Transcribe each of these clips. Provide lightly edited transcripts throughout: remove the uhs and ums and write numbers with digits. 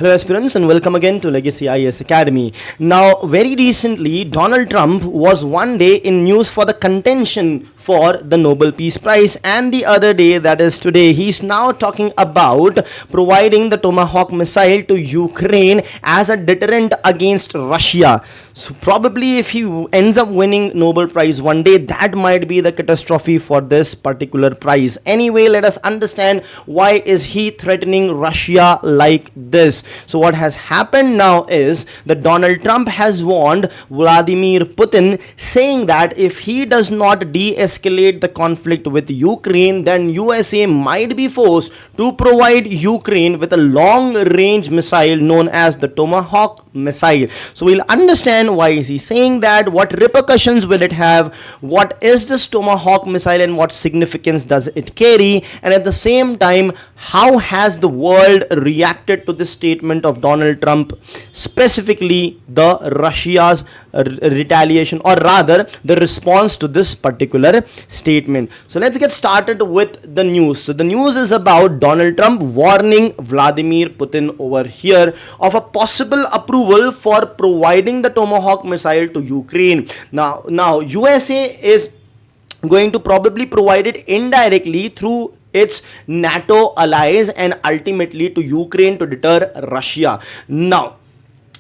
Hello aspirants and welcome again to Legacy IAS Academy. Now very recently Donald Trump was one day in news for the contention for the Nobel Peace Prize, and the other day, that is today, he's now talking about providing the Tomahawk missile to Ukraine as a deterrent against Russia. So probably if he ends up winning Nobel Prize one day, that might be the catastrophe for this particular prize. Anyway, let us understand why is he threatening Russia like this. So what has happened now is that Donald Trump has warned Vladimir Putin, saying that if he does not de-escalate the conflict with Ukraine, then USA might be forced to provide Ukraine with a long-range missile known as the Tomahawk missile. So we'll understand why is he saying that, what repercussions will it have, what is this Tomahawk missile and what significance does it carry, and at the same time, how has the world reacted to this statement of Donald Trump, specifically the Russia's retaliation, or rather the response to this particular statement. So let's get started with the news. So the news is about Donald Trump warning Vladimir Putin over here of a possible approval for providing the Tomahawk missile to Ukraine. Now USA is going to probably provide it indirectly through its NATO allies and ultimately to Ukraine to deter Russia. Now,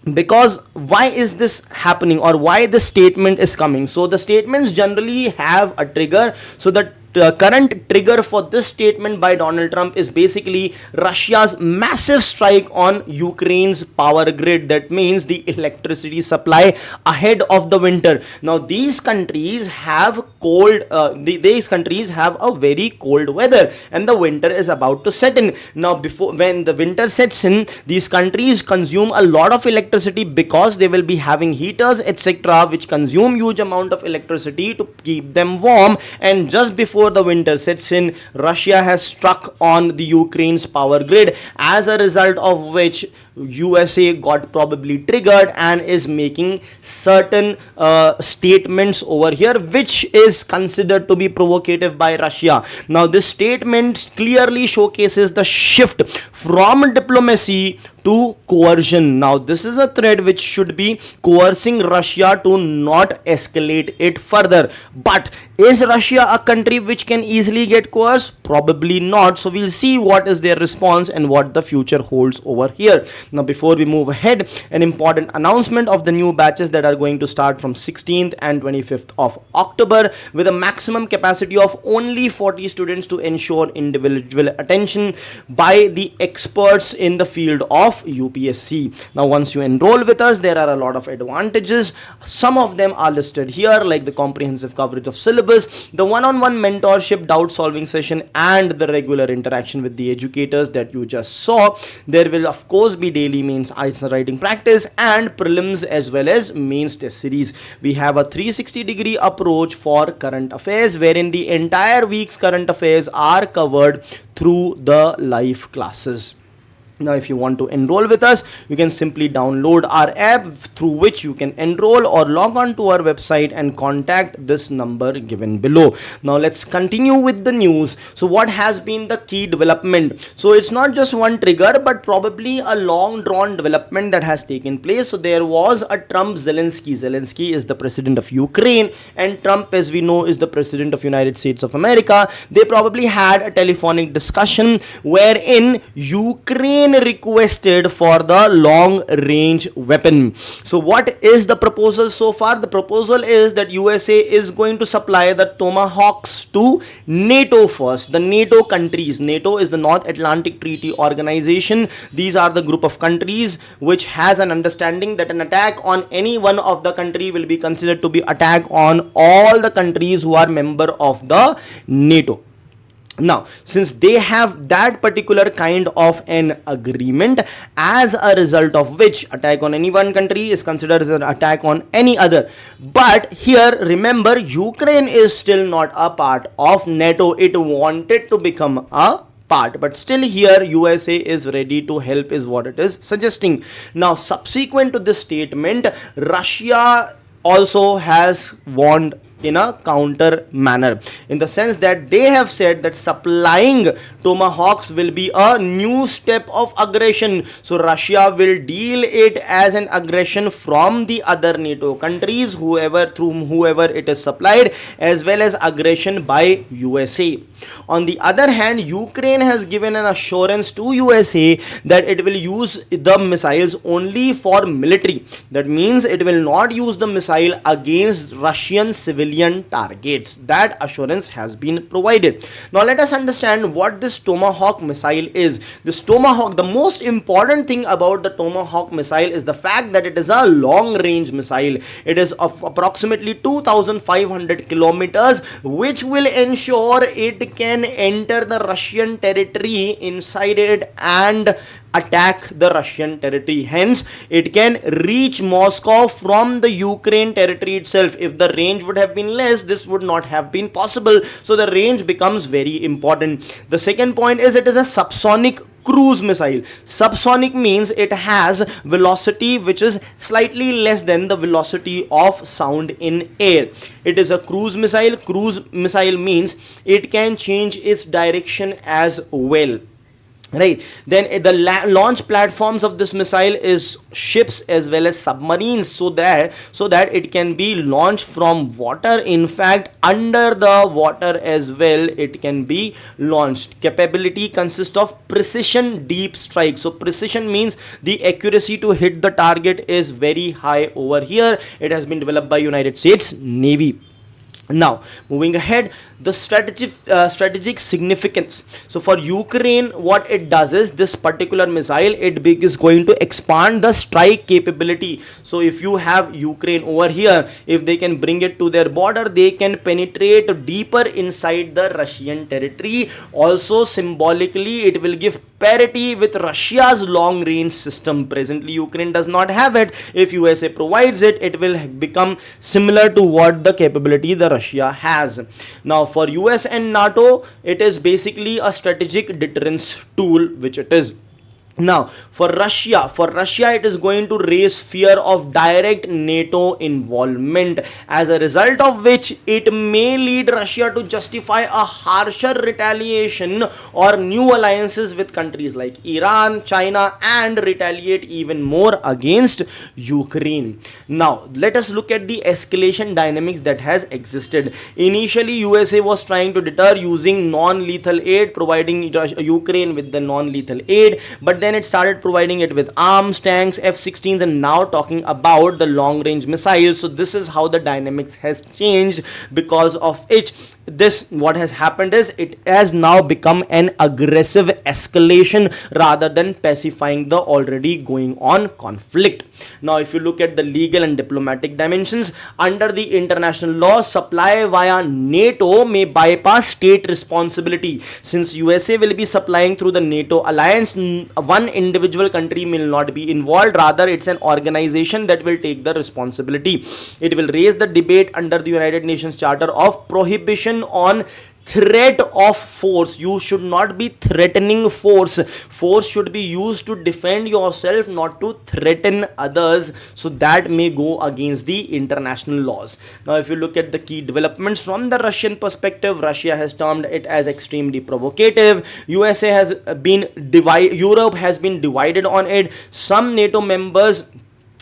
because why is this happening, or why this statement is coming? So the statements generally have a trigger. So the current trigger for this statement by Donald Trump is basically Russia's massive strike on Ukraine's power grid. That means the electricity supply ahead of the winter. Now these countries have these countries have a very cold weather, and the winter is about to set in. Now when the winter sets in, these countries consume a lot of electricity because they will be having heaters, etc., which consume huge amount of electricity to keep them warm. And just before the winter sets in, Russia has struck on the Ukraine's power grid, as a result of which USA got probably triggered and is making certain statements over here, which is considered to be provocative by Russia. Now this statement clearly showcases the shift from diplomacy to coercion. Now this is a threat which should be coercing Russia to not escalate it further. But is Russia a country which can easily get coerced? Probably not. So we'll see what is their response and what the future holds over here. Now before we move ahead, an important announcement of the new batches that are going to start from 16th and 25th of October with a maximum capacity of only 40 students to ensure individual attention by the experts in the field of UPSC. Now once you enroll with us, there are a lot of advantages. Some of them are listed here, like the comprehensive coverage of syllabus, the one-on-one mentorship, doubt solving session, and the regular interaction with the educators that you just saw. There will of course be daily mains answer writing practice and prelims as well as mains test series. We have a 360-degree approach for current affairs, wherein the entire week's current affairs are covered through the live classes. Now if you want to enroll with us, you can simply download our app, through which you can enroll, or log on to our website and contact this number given below. Now let's continue with the news. So what has been the key development? So it's not just one trigger, but probably a long drawn development that has taken place. So there was a Trump-Zelensky. Zelensky is the president of Ukraine, and Trump, as we know, is the president of United States of America. They probably had a telephonic discussion wherein Ukraine requested for the long range weapon. So what is the proposal so far? The proposal is that USA is going to supply the Tomahawks to NATO first. The NATO countries. NATO is the North Atlantic Treaty Organization. These are the group of countries which has an understanding that an attack on any one of the country will be considered to be attack on all the countries who are member of the NATO. Now, since they have that particular kind of an agreement, as a result of which attack on any one country is considered as an attack on any other. But here, remember, Ukraine is still not a part of NATO. It wanted to become a part, but still here USA is ready to help, is what it is suggesting. Now, subsequent to this statement, Russia also has warned in a counter manner, in the sense that they have said that supplying Tomahawks will be a new step of aggression. So Russia will deal it as an aggression from the other NATO countries, whoever it is supplied, as well as aggression by USA. On the other hand, Ukraine has given an assurance to USA that it will use the missiles only for military. That means it will not use the missile against Russian civilian targets. That assurance has been provided. Now let us understand what this Tomahawk missile is. This Tomahawk, the most important thing about the Tomahawk missile is the fact that it is a long range missile. It is of approximately 2500 kilometers, which will ensure it can enter the Russian territory inside it and attack the Russian territory. Hence, it can reach Moscow from the Ukraine territory itself. If the range would have been less, this would not have been possible. So the range becomes very important. The second point is it is a subsonic cruise missile. Subsonic means it has velocity which is slightly less than the velocity of sound in air. It is a cruise missile. Cruise missile means it can change its direction as well. Right, then the launch platforms of this missile is ships as well as submarines, so that it can be launched from water. In fact, under the water as well it can be launched. Capability consists of precision deep strike. So precision means the accuracy to hit the target is very high over here. It has been developed by United States Navy. Now moving ahead, the strategic significance. So for Ukraine, what it does is this particular missile, it is going to expand the strike capability. So if you have Ukraine over here, if they can bring it to their border, they can penetrate deeper inside the Russian territory. Also symbolically, it will give parity with Russia's long range system. Presently Ukraine does not have it. If USA provides it, it will become similar to what the capability the Russia has. Now for US and NATO, it is basically a strategic deterrence tool, which it is. Now for Russia, it is going to raise fear of direct NATO involvement, as a result of which it may lead Russia to justify a harsher retaliation or new alliances with countries like Iran, China, and retaliate even more against Ukraine. Now let us look at the escalation dynamics that has existed. Initially USA was trying to deter using non-lethal aid, providing Ukraine with the non-lethal aid, but then it started providing it with arms, tanks, F-16s, and now talking about the long-range missiles. So this is how the dynamics has changed, because of which what has happened is it has now become an aggressive escalation rather than pacifying the already going on conflict. Now if you look at the legal and diplomatic dimensions, under the international law, supply via NATO may bypass state responsibility. Since USA will be supplying through the NATO alliance, one individual country will not be involved, rather it's an organization that will take the responsibility. It will raise the debate under the United Nations Charter of prohibition on threat of force. You should not be threatening force. Force should be used to defend yourself, not to threaten others. So that may go against the international laws. Now if you look at the key developments from the Russian perspective, Russia has termed it as extremely provocative. USA has been divided, Europe has been divided on it. Some NATO members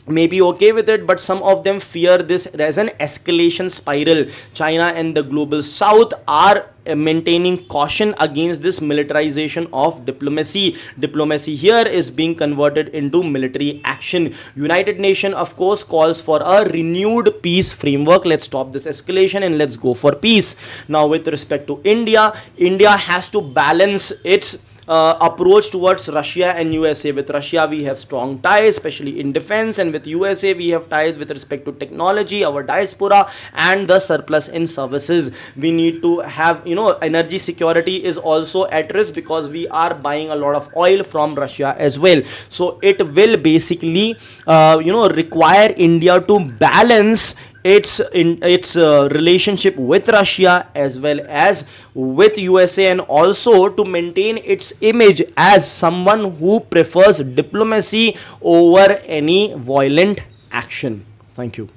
may be okay with it, but some of them fear this as an escalation spiral. China and the global south are maintaining caution against this militarization of diplomacy. Diplomacy here is being converted into military action. United Nations of course calls for a renewed peace framework. Let's stop this escalation and let's go for peace. Now with respect to India has to balance its approach towards Russia and USA. With Russia we have strong ties, especially in defense, and with USA we have ties with respect to technology, our diaspora, and the surplus in services. We need to have, energy security is also at risk because we are buying a lot of oil from Russia as well. So it will basically require India to balance its relationship with Russia as well as with USA, and also to maintain its image as someone who prefers diplomacy over any violent action. Thank you.